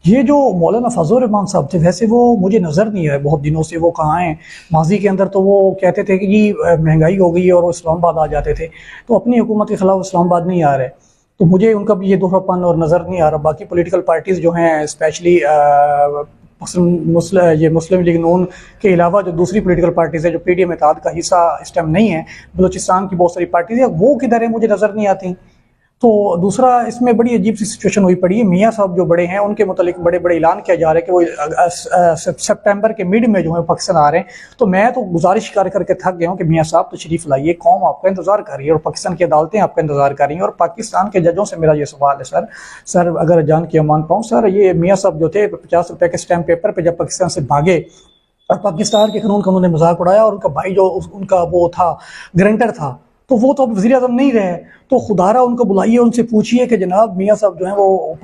ये जो मौलाना फजल रहमान साहब थे, वैसे वो मुझे नज़र नहीं आए बहुत दिनों से, वो कहाँ हैं। माजी के अंदर तो वो कहते थे कि जी महंगाई हो गई है और वो इस्लामाबाद आ जाते थे, तो अपनी हुकूमत के खिलाफ इस्लामाबाद नहीं आ रहे। तो मुझे उनका भी ये दोहरापन और नज़र नहीं आ रहा। बाकी पॉलिटिकल पार्टीज़ जो हैं, स्पेशली ये मुस्लिम लीग नून के अलावा जो दूसरी पॉलिटिकल पार्टीज़ है जो PDM इत्तेहाद का हिस्सा इस टाइम नहीं है, बलूचिस्तान की बहुत सारी पार्टीज़ है, वो किधर है मुझे नज़र नहीं आती। तो दूसरा, इसमें बड़ी अजीब सी सिचुएशन हुई पड़ी है। मियाँ साहब जो बड़े हैं, उनके मुतालिक बड़े बड़े ऐलान किया जा रहा है कि वो सितंबर के मिड में जो है पाकिस्तान आ रहे हैं। तो मैं तो गुजारिश कर करके थक गया हूँ कि मियाँ साहब तशरीफ लाइए, कौम आपका इंतजार कर रही है और पाकिस्तान की अदालतें आपका इंतजार कर रही हैं। और पाकिस्तान के जजों से मेरा ये सवाल है सर अगर जान के मान पाऊँ सर, ये मियाँ साहब जो थे 50 रुपए के स्टैम्प पेपर पे जब पाकिस्तान से भागे और पाकिस्तान के कानून का उन्होंने मजाक उड़ाया, और उनका भाई जो उनका वो था, गारंटर था, तो वो तो अब वज़ीर आज़म नहीं रहे। तो खुदारा उनको बुलाइए, उनसे पूछिए कि जनाब मियाँ साहब जो हैं वो